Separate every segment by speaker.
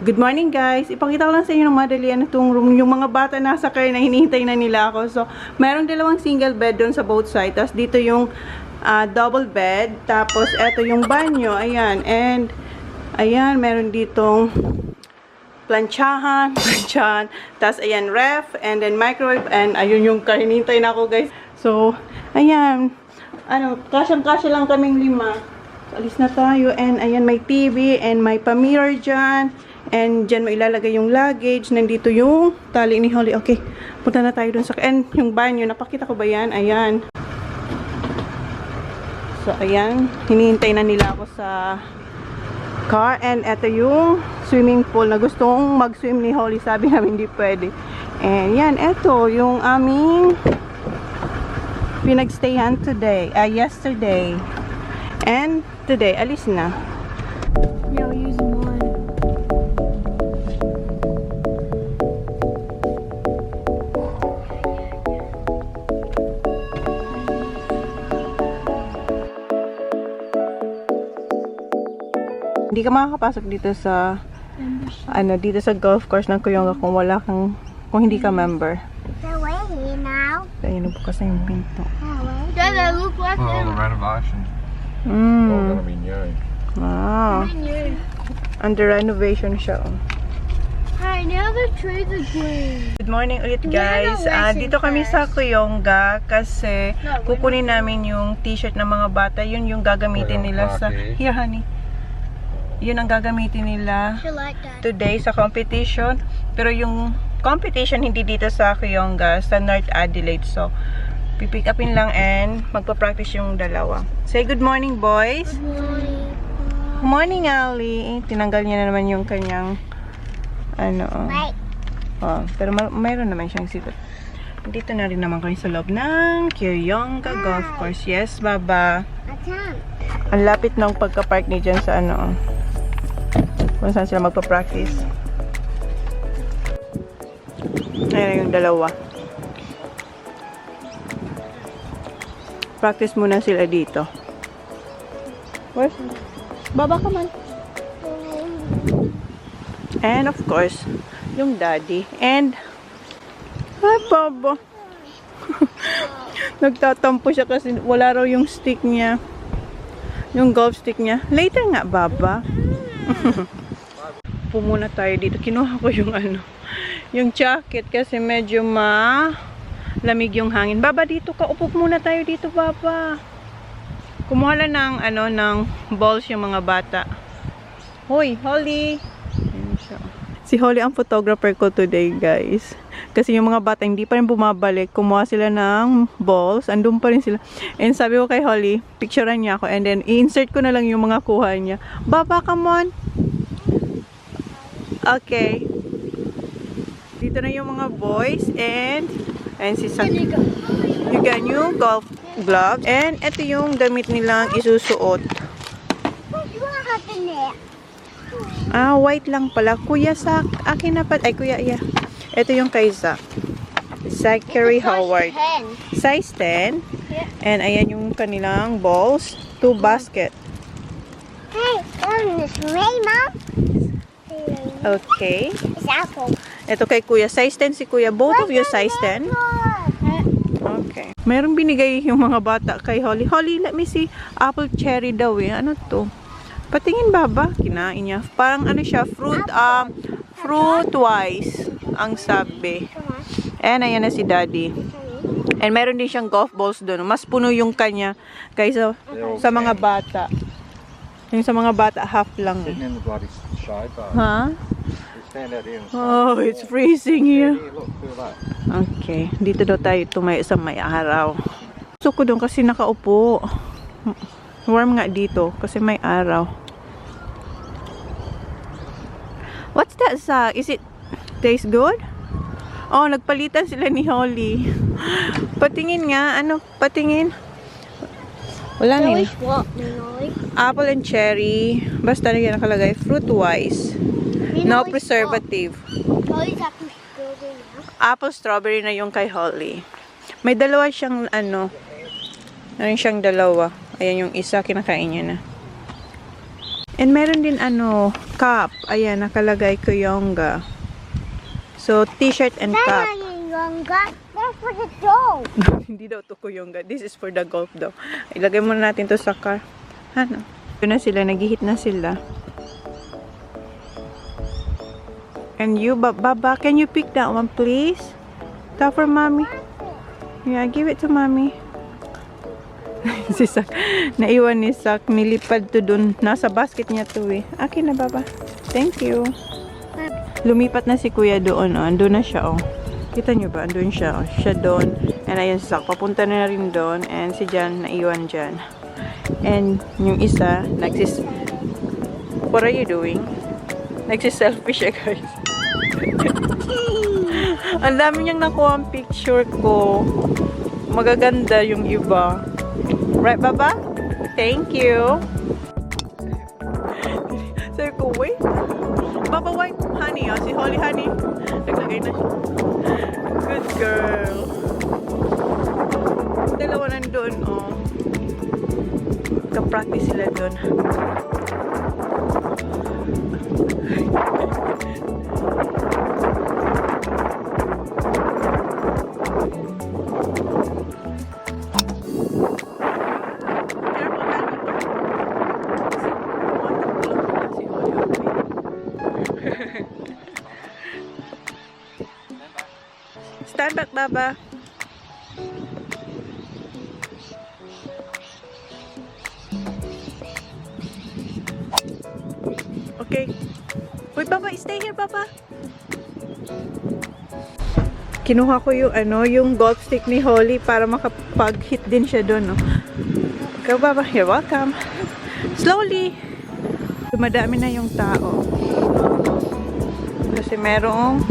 Speaker 1: Good morning guys! Ipakita ko lang sa inyo ng madalian na itong room. Yung mga bata nasa car na hinihintay na nila ako. So, merong dalawang single bed doon sa both side. Tapos dito yung double bed. Tapos eto yung banyo. Ayan. And, ayan, meron ditong planchahan. Tapos ayan, ref. And then microwave. And ayun yung car. Hinihintay na ako guys. So, ayan. Kasyang-kasya lang kaming 5. Alis na tayo. And ayan, may TV. And may pa-mirror dyan. And dyan mo ilalagay yung luggage. Nandito yung tali ni Holly. Okay, punta na tayo dun sa... And yung banyo, napakita ko ba yan? Ayan. So, ayan. Hinihintay na nila ako sa car. And eto yung swimming pool na gustong mag-swim ni Holly. Sabi namin hindi pwede. And yan, eto yung aming pinagstayan today. Yesterday. And today, alis na.
Speaker 2: Yeah, we're using one.
Speaker 1: Hindi ka makakapasok dito sa dito sa golf course ng Kuyonga kung hindi ka member.
Speaker 2: They're waiting now.
Speaker 1: Kaya bukas na yung pinto.
Speaker 2: Yeah, they look like
Speaker 3: Well, the
Speaker 2: them.
Speaker 3: renovations all gonna be new.
Speaker 1: Wow. Under renovation siya.
Speaker 2: Hi, now the trees are green.
Speaker 1: Good morning ulit guys. Dito kami sa Kuyonga kasi kukunin namin yung t-shirt ng mga bata. Yun yung gagamitin nila sa... Here honey. Yun ang gagamitin nila
Speaker 2: She like that.
Speaker 1: today sa competition. Pero yung competition hindi dito sa Kuyonga, sa North Adelaide. So, pipick upin lang and magpa-practice yung dalawa. Say good morning, boys.
Speaker 2: Good morning.
Speaker 1: Good morning, Ali. Tinanggal niya na naman yung kanyang
Speaker 2: Right.
Speaker 1: pero mayroon naman siyang sipat. Dito na rin naman kayo sa loob ng Kuyonga Golf Course. Yes, Baba.
Speaker 2: I can't.
Speaker 1: Ang lapit ng pagka-park ni dyan sa kung saan sila magpa-practice. Ayan yung dalawa. Practice muna sila dito. Where's Baba, come on. And of course, yung daddy. And hi, Baba. Nagtatampo siya kasi wala raw yung stick niya. Yung golf stick niya. Later nga, Baba. Pumuna tayo dito. Kinuha ko yung yung jacket kasi medyo lamig yung hangin. Baba, dito ka. Upo muna tayo dito, Baba. Kumuha lang ng balls yung mga bata. Hoy, Holly. Ayan siya. Si Holly ang photographer ko today, guys. Kasi yung mga bata hindi pa rin bumabalik. Kumuha sila ng balls. Andun pa rin sila. And sabi ko kay Holly, picturean niya ako. And then, i-insert ko na lang yung mga kuha niya. Baba, come on. Okay. Dito na yung mga boys. And si San. You got new golf gloves. And ito yung damit nilang isusuot. White lang pala. Kuya Sak. Akin na pa. Ay, Kuya, yeah. Ito yung kay Zach. Zachary Howard. Size 10.
Speaker 2: Yeah.
Speaker 1: And ayan yung kanilang balls. 2 basket.
Speaker 2: Hey, this rain, Mom.
Speaker 1: Okay.
Speaker 2: It's apple.
Speaker 1: Ito kay Kuya. Size 10 si Kuya. Both of you size 10. Okay. Meron binigay yung mga bata kay Holly. Holly, let me see. Apple cherry daw eh. Ano to? Patingin, Baba. Kinain niya. Parang siya. Fruit wise. Ang sabi. And ayan na si Daddy. And meron din siyang golf balls doon. Mas puno yung kanya kaysa sa mga bata. Yung sa mga bata, half lang eh.
Speaker 3: Sitting in the bloody shade, though.
Speaker 1: Huh?
Speaker 3: We stand out here and
Speaker 1: Oh, it's freezing here.
Speaker 3: here, look, feel that.
Speaker 1: Okay. Dito daw tayo tumayo sa may araw. Gusto ko doon kasi nakaupo. Warm nga dito kasi may araw. What's that, Zach? Is it taste good? Oh, nagpalitan sila ni Holly. Patingin nga. Patingin. Wala na yun. Apple and cherry. Basta na yan nakalagay. Fruit wise. No preservative. Apple strawberry na yung kay Holly. May dalawa siyang meron siyang dalawa. Ayan yung isa, kinakain niya na. And meron din ano, cup. Ayan, nakalagay Kuyonga. So, t-shirt and cup.
Speaker 2: That's for the dog.
Speaker 1: Hindi daw to Kuyonga. This is for the golf daw. Ilagay muna natin to sa car. Ano? Ito na sila. Nag-hit na sila. And you, Baba, can you pick that one, please? That for mommy? Yeah, give it to mommy. Si Sak, naiwan ni Sak, nilipad to dun. Nasa basket niya to eh. Akin na, Baba. Thank you. Lumipat na si Kuya doon, oh. Andun na siya, oh. Kita nyo ba? Andun siya, oh. Siya doon. And ayun si Sak, papunta na rin doon. And si Jan, naiwan dyan. And yung isa, What are you doing? Nagsiselfie siya, guys. Ang dami niyang nakuha ang picture ko. Magaganda yung iba. Right, Baba? Thank you. Sabi ko, wait. Baba, wipe honey. Oh. Si Holly honey. Naglagay na siya. Good girl. Dalawa nandun, oh. Ka-practice sila dun. Stand back, Baba. Okay. Wait, Baba, stay here, Baba. Kinuha ko yung yung golf stick ni Holly para makapag-hit din siya doon, no. Go, Baba. You're welcome. Slowly. Madami na yung tao. Kasi merong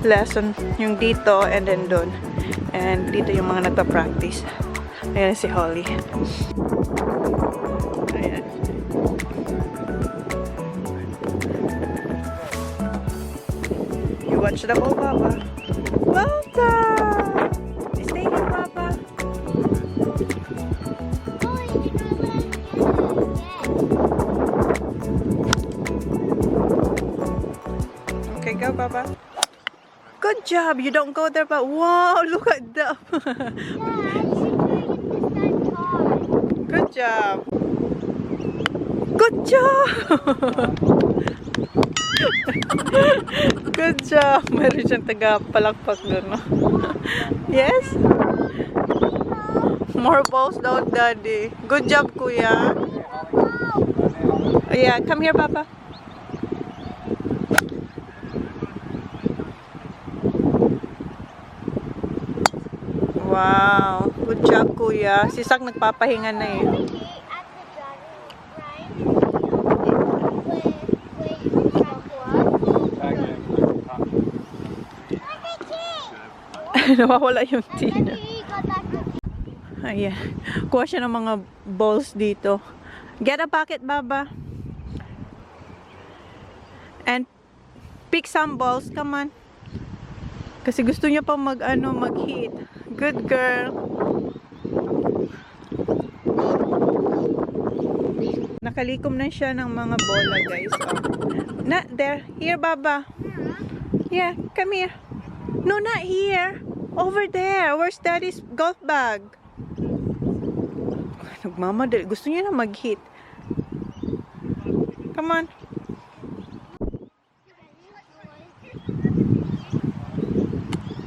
Speaker 1: lesson yung dito and then doon. And dito yung mga nagpa-practice. Ayan si Holly. Ayan. You watch the ball, Papa. Welcome! Stay here, Papa. Okay, go, Papa. Good job. You don't go there, but wow, look at that. Good job. Good job. Good job. Meron siyang taga-palakpak doon, no? Yes? More balls daw, Daddy. Good job, Kuya. Oh, yeah, come here, Papa. Wow. Good job, Kuya. Si Sak nagpapahinga na eh. Nawawala yung tina. Ayan. Kuha siya ng mga balls dito. Get a bucket, Baba. And pick some balls. Come on. Kasi gusto niya pa mag-hit. Good girl. Nakalikom na siya ng mga bola, guys. Oh. Not there. Here, Baba. Yeah, come here. No, not here. Over there. Where's Daddy's golf bag? Nagmamadali. Gusto niya na mag-hit. Come on.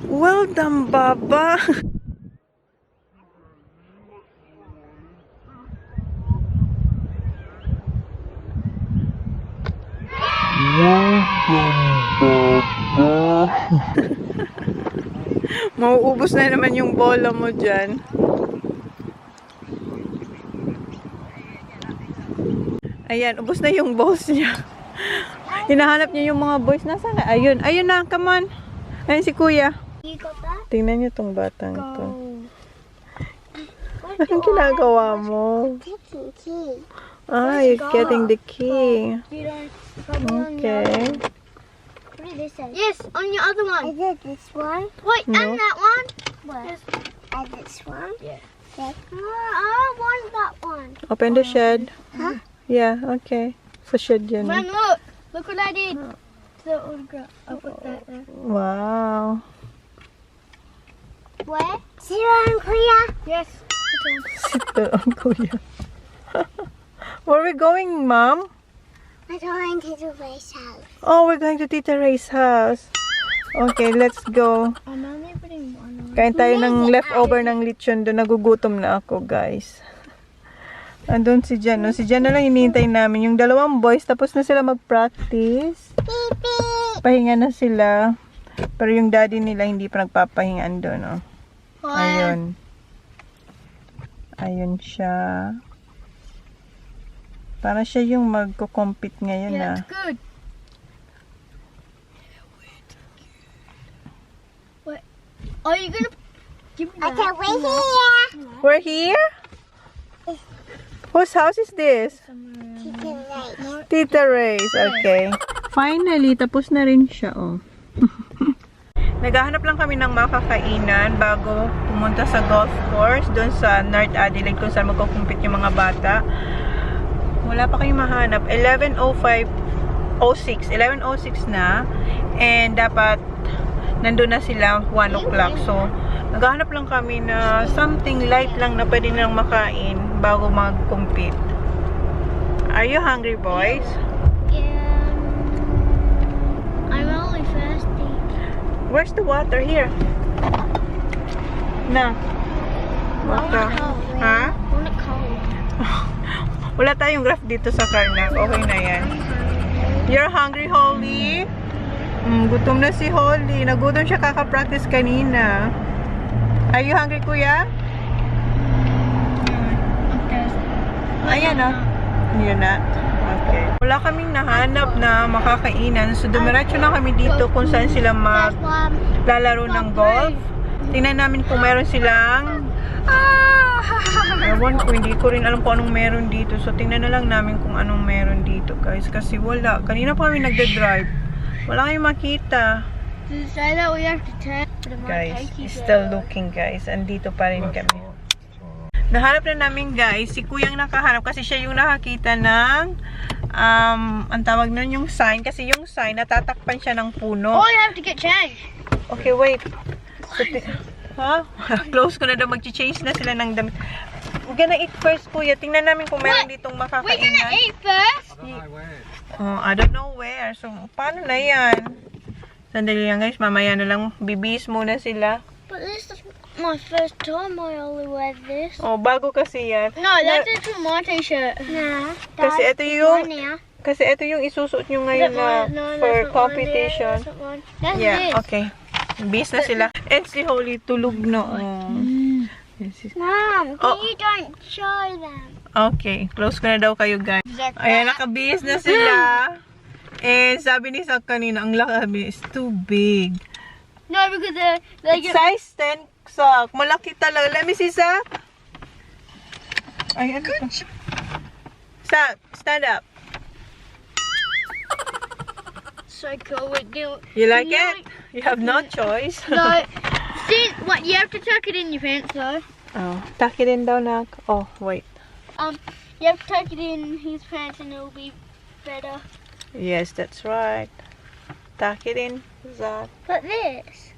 Speaker 1: Well done, Baba. Mauubos na naman yung bola mo dyan. Ayan, ubos na yung balls niya. Hinahanap niya yung mga boys. Nasaan na? Ayun, ayun na, come on. Ayun si Kuya. Tingnan niyo tong batang to. Anong ginagawa mo? Ah, you're getting the key. Okay.
Speaker 2: What did they say? Yes, on your other one. Is it this one? Wait,
Speaker 1: No.
Speaker 2: and that one?
Speaker 1: What?
Speaker 2: And this one? Yeah. Okay. I want that one.
Speaker 1: Open the shed.
Speaker 2: Huh?
Speaker 1: Yeah, okay. Sa shed yan.
Speaker 2: Man, look! Look what I did! The autograph. I put that there.
Speaker 1: Wow.
Speaker 2: Where? Zero and clear? Yes.
Speaker 1: Sit down, kuya. Where are we going, Mom?
Speaker 2: I'm going to the race house.
Speaker 1: Oh, we're going to Tita Ray's house. Okay, let's go.
Speaker 2: I'm only putting one on.
Speaker 1: Kain tayo ng leftover ng lechon doon. Nagugutom na ako, guys. Andun si Jan. No? Si Jan na lang hinihintay namin. Yung dalawang boys, tapos na sila mag-practice. Pahinga na sila. Pero yung daddy nila hindi pa nagpapahinga doon. No? Ayun. Ayun siya. Para siya yung magko-compete ngayon.
Speaker 2: Yeah, it's good. What? Are you gonna give me that? Okay, we're here.
Speaker 1: We're here? Whose house is this? Tita Ray's. Okay. Finally, tapos na rin siya, oh. Naghahanap lang kami ng makakainan bago pumunta sa golf course doon sa North Adelaide kung saan magkukumpit yung mga bata. Wala pa kayong mahanap. 11:06 na. And dapat nandun na sila 1 o'clock. So, naghahanap lang kami na something light lang na pwede nilang makain bago mag-compete. Are you hungry, boys?
Speaker 2: Yeah. I'm only thirsty.
Speaker 1: Where's the water? Here. Na. Water. Ha?
Speaker 2: I want it cold.
Speaker 1: Wala tayong graph dito sa Karnak. Okay na yan. You're hungry, Holly? Gutom na si Holly. Nagutom siya kaka-practice kanina. Are you hungry, kuya? Ayan na. You're not? Okay. Wala kaming nahanap na makakainan. So, dumiretso na kami dito kung saan sila maglalaro ng golf. Tingnan namin kung meron silang ewan ko, hindi ko rin alam kung anong meron dito. So, tingnan na lang namin kung anong meron dito, guys. Kasi wala. Kanina pa kami nagde-drive. Wala kayong makita.
Speaker 2: Does it say that we have to turn?
Speaker 1: Guys, still looking, guys. Andito pa rin kami. Nahanap na namin, guys. Si Kuyang nakahanap kasi siya yung nakakita ng ang tawag nun yung sign. Kasi yung sign, natatakpan siya ng puno.
Speaker 2: Oh, you have to get changed.
Speaker 1: Okay, wait. So, ha? Close ko na daw. Mag-change na sila ng damit. We're gonna eat first, Kuya. Tingnan namin kung meron ditong
Speaker 2: We're gonna
Speaker 1: makakainan.
Speaker 2: eat first.
Speaker 1: I don't know where. So, paano na yan? Sandali lang, guys. Mamaya na lang. Bibis muna sila.
Speaker 2: But this is my first time I only wear this.
Speaker 1: Oh, bago kasi yan.
Speaker 2: No, that's just from my t-shirt. Nah.
Speaker 1: Kasi ito yung isusuot nyo ngayon na for competition.
Speaker 2: That's
Speaker 1: Yeah,
Speaker 2: this.
Speaker 1: okay. Bis na sila. And si Holly tulog na.
Speaker 2: Mom,
Speaker 1: Oh.
Speaker 2: you don't show them.
Speaker 1: Okay, close ko na daw kayo, guys. Ayan, nakabihis na sila. And sabi ni Sak kanina, ang laki is too big.
Speaker 2: No, because they get...
Speaker 1: Size 10, Sak. Malaki talaga. Let me see, Sak. Ayan. Sak, stand up.
Speaker 2: So cool. We do.
Speaker 1: You like it? You have no choice.
Speaker 2: No. See, what? You have to tuck it in your pants, though.
Speaker 1: Oh, tuck it in daw, Nak. Oh, wait.
Speaker 2: You have to tuck it in his pants, and it'll be better.
Speaker 1: Yes, that's right. Tuck it in, Zach.
Speaker 2: But this.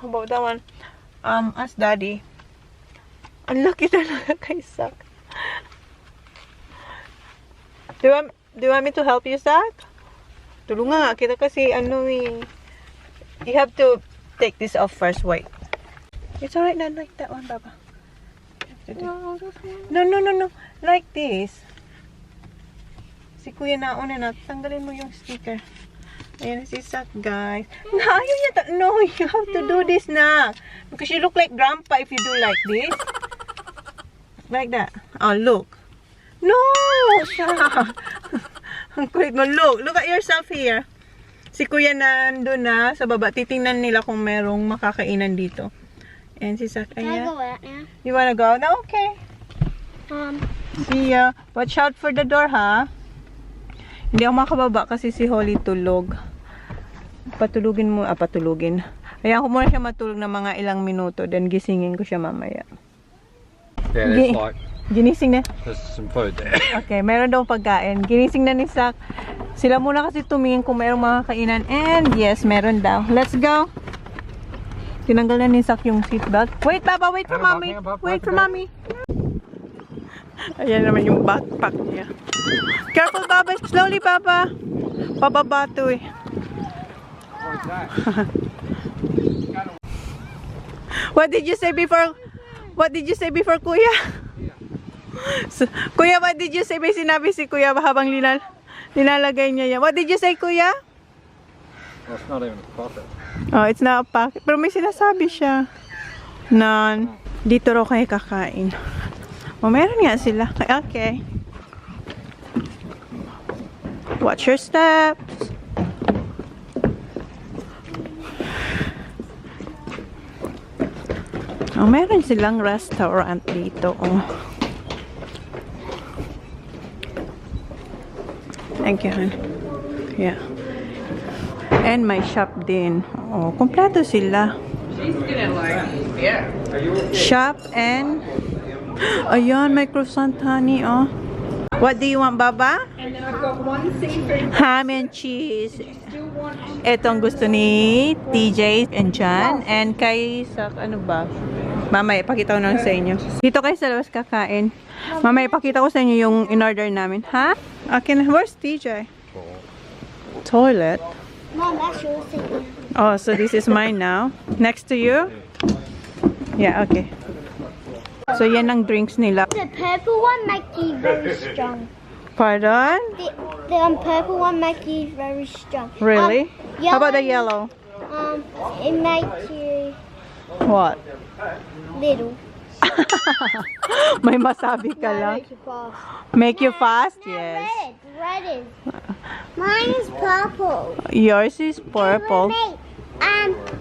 Speaker 1: How about that one? Ask Daddy. Ang laki talaga kay Zach. Do you want me to help you, Zach? Tulungan nga kita kasi ano eh. You have to take this off first. Wait. It's alright, not like that one, Baba. No. Like this. Si Kuya nauna na. Tanggalin mo yung sticker. Ayan si Zach, guys. No, no, you have to do this na. Because you look like Grandpa if you do like this. Like that. Oh, look. No! Zach. Ang kulit mo. Look at yourself here. Si Kuya nandun na sa baba. Titingnan nila kung merong makakainan dito. And si Zach,
Speaker 2: Can I
Speaker 1: ayan.
Speaker 2: go out now?
Speaker 1: You wanna go? No, okay. See ya. Watch out for the door, ha? Hindi ako makababa kasi si Holly tulog. Patulugin mo. Patulugin. Ayan ko muna siya matulog ng mga ilang minuto. Then gisingin ko siya mamaya.
Speaker 3: Yeah,
Speaker 1: Gi-
Speaker 3: it's like
Speaker 1: Ginising na.
Speaker 3: There's some food there.
Speaker 1: Okay, meron daw pagkain. Ginising na ni Sak. Sila muna kasi tumingin kung mayroong mga kainan. And yes, meron daw. Let's go. Tinanggal na ni Sak yung seatbelt. Wait, Papa. Wait for Mommy. Wait for Mommy. Ayan naman yung backpack niya. Careful, Papa. Slowly, Papa. Pababa to eh. What did you say before? What did you say before, Kuya? So, Kuya, what did you say? May sinabi si Kuya habang linalagay niya yan. What did you say, Kuya?
Speaker 3: Well, it's not even a pocket.
Speaker 1: Oh, it's not a packet. Pero may sinasabi siya. Nan. Dito raw kayo kakain. Oh, meron nga sila. Okay. Watch your steps. Oh, meron silang restaurant dito. Oh. Thank you, hon. Yeah. And may shop din. Oh, kompleto sila. Shop and... Ayan, may croissant, honey, oh. What do you want, Baba?
Speaker 4: And then I've got one seafood.
Speaker 1: Ham and cheese. Etong gusto ni TJ and John. And kay Sak, ano ba? Mamaya, ipakita ko na sa inyo. Dito kayo sa labas kakain. Mamaya, ipakita ko sa inyo yung in-order namin. Ha? Okay na. Where's TJ? Toilet.
Speaker 2: Mom, that's your thing.
Speaker 1: Oh, so this is mine now. Next to you? Yeah, okay. So, yan ang drinks nila.
Speaker 2: The purple one makes you very strong.
Speaker 1: Pardon?
Speaker 2: The purple one makes you very strong.
Speaker 1: Really? How about the
Speaker 2: yellow-
Speaker 1: yellow?
Speaker 2: It makes you
Speaker 1: What?
Speaker 2: little.
Speaker 1: May masabi ka lang.
Speaker 2: Makes you fast.
Speaker 1: Make you fast? Yes.
Speaker 2: Red is. Mine is purple.
Speaker 1: Yours is purple.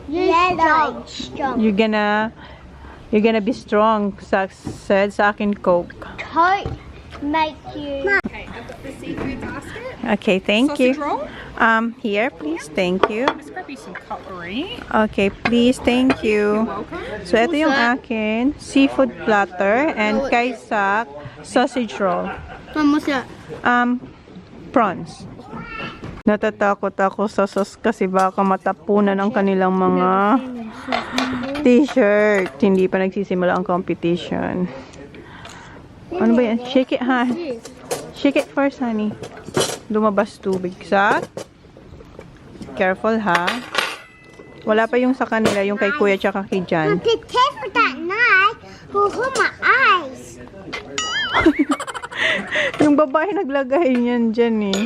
Speaker 2: Yellow. Strong.
Speaker 1: You're gonna be strong, said sa akin Coke.
Speaker 2: Coke makes you.
Speaker 4: Okay, I've got the seafood basket.
Speaker 1: Okay, thank you.
Speaker 4: Sausage roll.
Speaker 1: Here, please. Thank you.
Speaker 4: Let's grab you some cutlery.
Speaker 1: Okay, please. Thank you.
Speaker 4: Welcome.
Speaker 1: So, ito yung akin. Seafood platter. And kay Sak, sausage roll.
Speaker 2: What's that?
Speaker 1: Prawns. Natatakot ako sa sauce kasi baka matapunan ang kanilang mga t-shirt. Hindi pa nagsisimula ang competition. Ano ba yan? Shake it, ha? Shake it first, honey. Lumabas tubig. Sak. Careful, ha? Wala pa yung sa kanila, yung kay Kuya tsaka kay Jan.
Speaker 2: Be careful that knife will hurt my eyes.
Speaker 1: Yung babae naglagay niyan dyan, eh.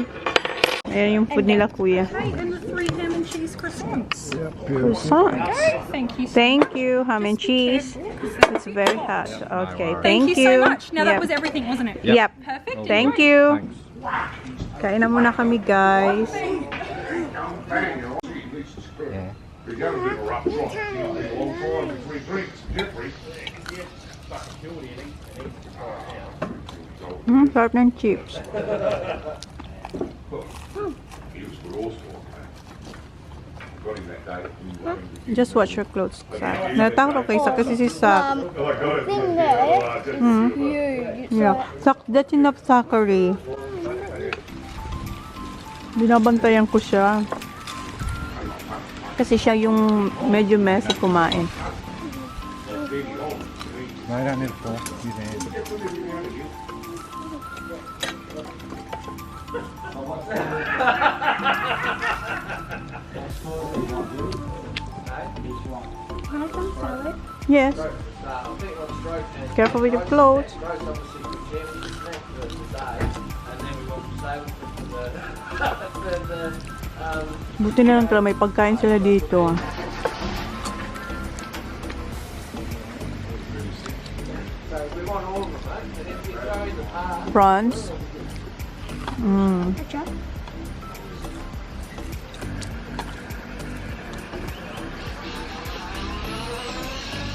Speaker 1: Ayan yung food nila, Kuya.
Speaker 4: Okay, and the 3 ham and cheese croissants.
Speaker 1: Croissants.
Speaker 4: Thank you.
Speaker 1: Thank you, ham and cheese. It's very hot. Okay,
Speaker 4: Thank you so much. Now that
Speaker 1: Yep.
Speaker 4: was everything, wasn't it?
Speaker 1: Yep.
Speaker 4: Perfect.
Speaker 1: Thank you. Kain na muna kami, guys. Sarap ng chips. Just watch your clothes, Sak. Natakot kay Sak kasi si Sak.
Speaker 2: Thing there.
Speaker 1: Yeah. Sak, that's enough Sakari. Binabantayan ko siya. Kasi siya yung medyo messy kumain.
Speaker 3: No, I don't need a fork. Use hand.
Speaker 1: Yes. Careful with your clothes. Buti na lang may pagkain sila dito. Prawns.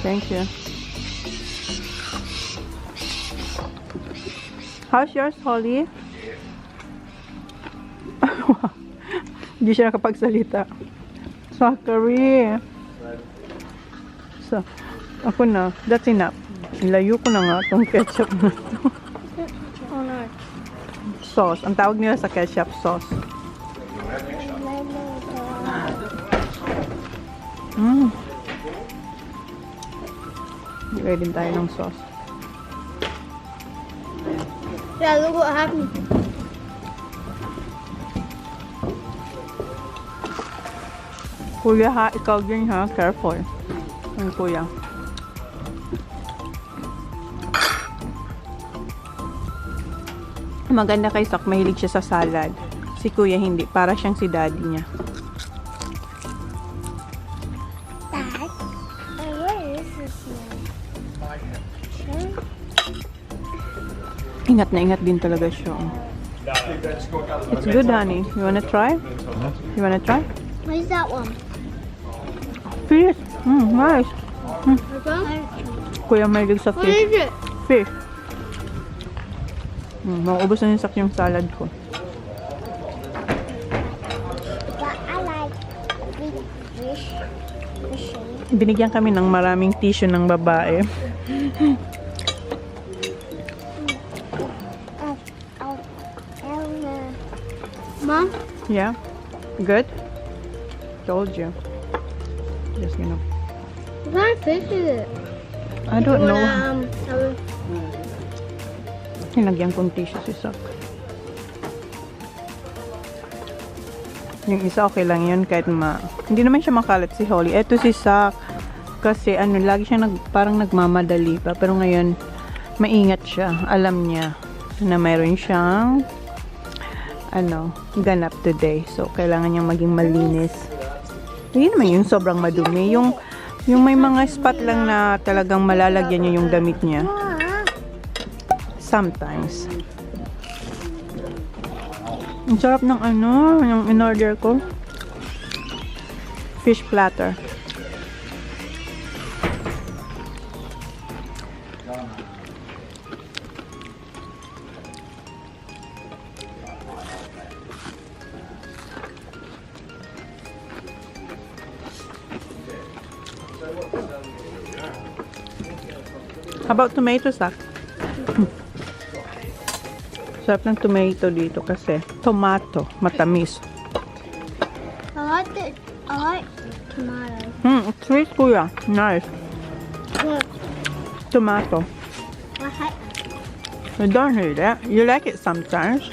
Speaker 1: Thank you. How's yours, Holly? Hindi siya nakapagsalita. Zachary. So, ako na. That's enough. Layo ko na nga itong ketchup na to.
Speaker 2: Oh no.
Speaker 1: Sauce. Ang tawag nila sa ketchup, sauce. Ready tayo ng sauce.
Speaker 2: Yeah, look what happened.
Speaker 1: Kuya ha, ikaw din ha. Careful. Ang kuya. Maganda kay Sak, mahilig siya sa salad. Si kuya hindi. Para siyang si daddy niya.
Speaker 2: Dad, where is this now?
Speaker 1: Ingat na ingat din talaga siya. It's good, honey. You wanna try? You wanna try?
Speaker 2: Where's that one?
Speaker 1: Fish. Nice.
Speaker 2: This one?
Speaker 1: Kuya mahilig sa
Speaker 2: What
Speaker 1: fish.
Speaker 2: is it?
Speaker 1: Fish. Mauubos na yung Sak yung salad ko.
Speaker 2: But I like big fish. Fishing.
Speaker 1: Binigyan kami ng maraming tissue ng babae.
Speaker 2: Mom?
Speaker 1: Yeah? Good? Told you. Just, you know.
Speaker 2: What kind of fish is it?
Speaker 1: I don't know. Hinagyan kong tissue si Sak. Yung isa okay lang yun kahit hindi naman siya makalat si Holly. Eto si Sak. Kasi lagi siya parang nagmamadali pa. Pero ngayon, maingat siya. Alam niya na mayroon siyang ganap today. So, kailangan niyang maging malinis. Hindi naman yung sobrang madumi. Yung may mga spot lang na talagang malalagyan niya yung damit niya. Sometimes. Ang sarap ng yung in-order ko. Fish platter. How about tomato, Sak? Sarap ng tomato dito kasi tomato, matamis.
Speaker 2: I like tomato.
Speaker 1: It's sweet, kuya. Nice.
Speaker 2: Look,
Speaker 1: Tomato.
Speaker 2: I hate
Speaker 1: You don't hate it. You like it sometimes.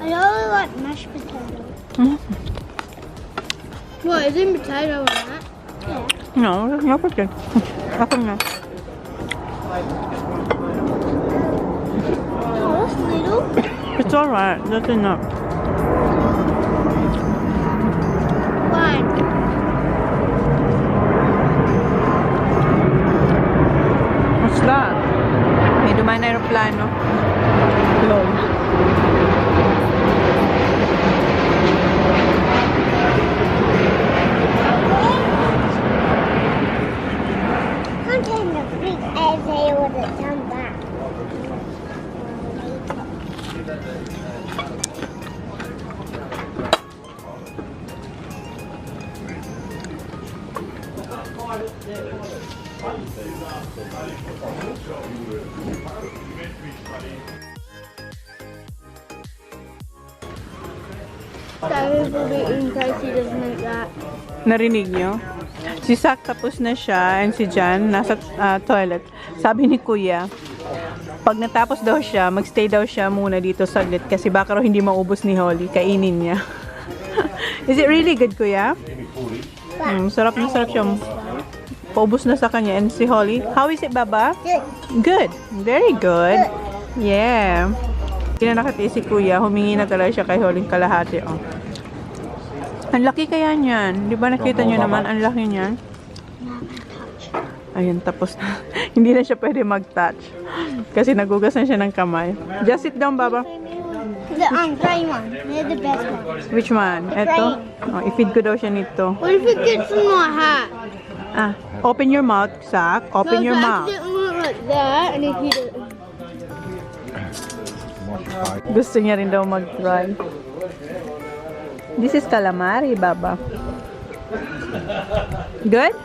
Speaker 2: I only like mashed potato. What, is it potato in that? Yeah.
Speaker 1: No, no potato. Ako na.
Speaker 2: Oh, that's little.
Speaker 1: It's alright. That's enough.
Speaker 2: Why?
Speaker 1: What's that? May dumaan na aeroplano. Lol.
Speaker 2: Contain the big egg they would have done that. Daddy will be in case he doesn't make that.
Speaker 1: Narinig nyo? Si Sak tapos na siya and si Jan nasa toilet. Sabi ni Kuya, pag natapos daw siya, magstay daw siya muna dito saglit kasi baka raw hindi maubos ni Holly. Kainin niya. Is it really good, Kuya? Sarap na sarap siya. Paubos na sa kanya. And si Holly, how is it, Baba?
Speaker 2: Good.
Speaker 1: Good. Very good. Yeah. Hindi na nakatiis si Kuya. Humingi na talaga siya kay Holly kalahati. Oh. Ang laki kaya niyan. Di ba nakita niyo naman? Ang laki niyan. Ayun, tapos na. Hindi na siya pwede mag-touch. Kasi nagugas na siya ng kamay. Just sit down, Baba.
Speaker 2: The gray one. They're the best one.
Speaker 1: Which one? Ito? Oh, i-feed ko daw siya nito.
Speaker 2: What if it gets in my hat?
Speaker 1: Open your mouth, Sak. Open your mouth.
Speaker 2: Like that, and if you do...
Speaker 1: Gusto niya rin daw mag-try. This is calamari, Baba. Good?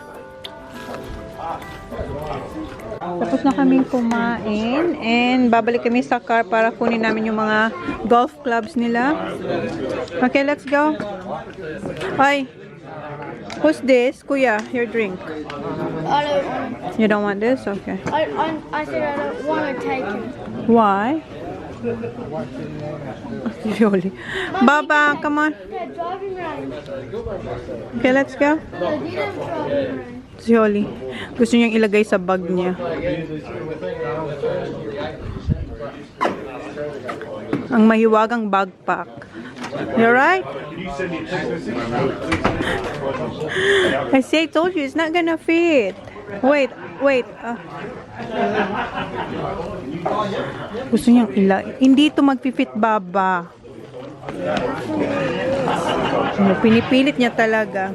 Speaker 1: Tapos na kaming kumain and babalik kami sa car para kunin namin yung mga golf clubs nila. Okay, let's go. Hi. Who's this? Kuya, your drink.
Speaker 2: I don't.
Speaker 1: You don't want this? Okay.
Speaker 2: I said I don't want to take him.
Speaker 1: Why? Really? Baba, come on.
Speaker 2: They're driving range.
Speaker 1: Okay, let's go.
Speaker 2: They did have driving range.
Speaker 1: Si Holly, gusto niyang ilagay sa bag niya. Ang mahiwagang backpack. You alright? I told you, it's not gonna fit. Wait. Gusto niyang hindi ito mag-fit, Baba. Pinipilit niya talaga.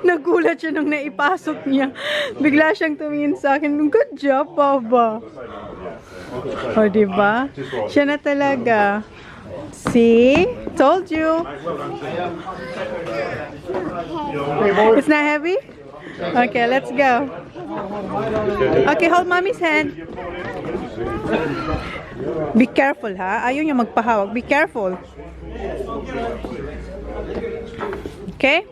Speaker 1: Nagulat siya nung naipasok niya. Bigla siyang tumingin sa akin. Good job, Baba. O, diba? Siya na talaga. See? Told you. It's not heavy? Okay, let's go. Okay, hold mommy's hand. Be careful, ha? Ayaw niya magpahawak. Be careful. Okay?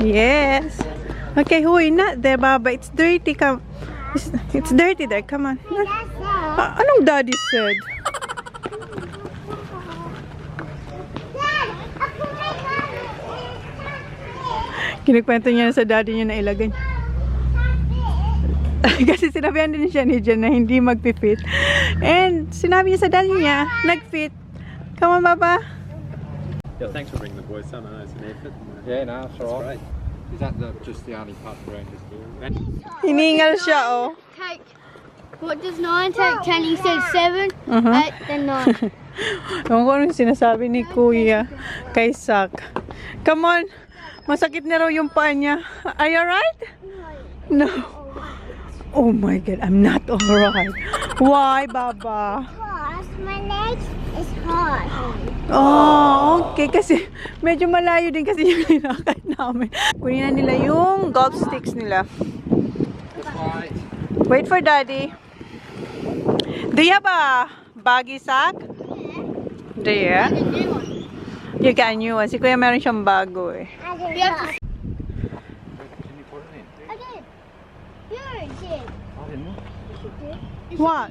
Speaker 1: Yes. Okay, huy, not there, Baba. It's dirty. Come. It's dirty there. Come on. Anong daddy said? Kinikwento niya sa daddy niya na ilagay. Kasi sinabihan din siya ni Jen na hindi mag-fit. And sinabi niya sa daddy niya, nag-fit. Come on, Baba.
Speaker 3: Yeah, thanks for bringing the boys some. I know it's an effort. Yeah, no, it's alright. Is that just the only part the Rangers do?
Speaker 1: Hiningal siya, oh.
Speaker 2: Take. What does 9 take? 10. He said 7, 8, then 9.
Speaker 1: Ewan ko anong sinasabi ni Kuya kay Sak. Come on. Masakit na raw yung paa niya. Are you alright? No. Oh my God, I'm not alright. Why, Baba?
Speaker 2: Because my legs is hard.
Speaker 1: Oh, okay. Kasi medyo malayo din kasi yung linakad namin. Kunin na nila yung golf sticks nila. Wait for Daddy. Do you have a baggy sack? Do you? You got a new one. Si Kuya meron siyang bago eh.
Speaker 2: Yeah.
Speaker 3: Can you put it in?
Speaker 2: I did. You did.
Speaker 3: I didn't.
Speaker 1: What?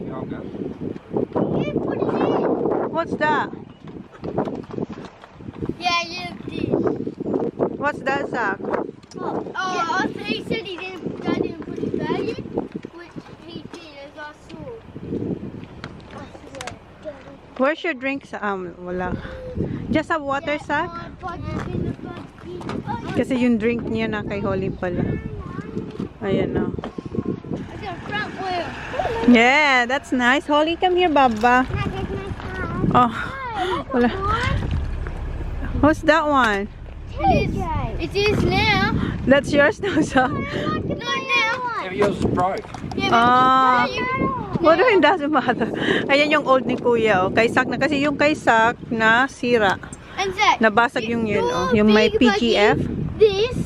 Speaker 3: Younger.
Speaker 2: You put it in.
Speaker 1: What's that?
Speaker 2: Yeah, you did.
Speaker 1: What's that sack?
Speaker 2: Oh, he said Dad didn't put his bag in, which he did, as I saw.
Speaker 1: Where's your drink? Wala. Just a water sack? Kasi yung drink niya na kay Holly pala. Ayan na.
Speaker 2: I got a front wheel.
Speaker 1: Yeah, that's nice. Holly, come here, Baba. Oh, wala. What's that one?
Speaker 2: It is now.
Speaker 1: That's yours now, Sak.
Speaker 2: Not now.
Speaker 3: Yeah, yours is broke.
Speaker 1: Ah, what do you mean doesn't matter? Ayan yung old ni Kuya, oh. Kay Sak na. Kasi yung kay Sak na sira.
Speaker 2: And Zach,
Speaker 1: Nabasag yung yun, oh. Yung may
Speaker 2: big buggy,
Speaker 1: PGF.
Speaker 2: This,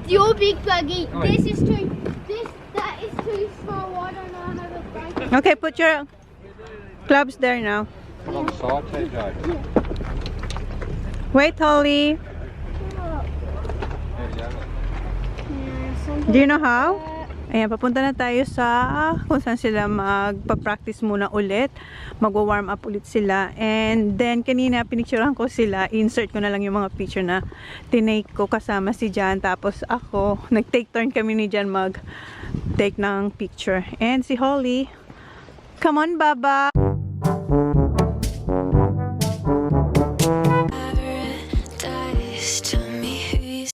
Speaker 2: your big buggy.
Speaker 3: Oh,
Speaker 2: This is too. That is too small. I don't know how to break it.
Speaker 1: Okay, put your clubs there now.
Speaker 3: Put on the side, TJ.
Speaker 1: Wait, Holly. Do you know how? Ayan, papunta na tayo sa kung saan sila magpa-practice muna ulit. Magwa-warm up ulit sila. And then, kanina, pinicturean ko sila. Insert ko na lang yung mga picture na tinake ko kasama si Jan. Tapos ako, nag-take turn kami ni Jan mag-take ng picture. And si Holly, come on, Baba.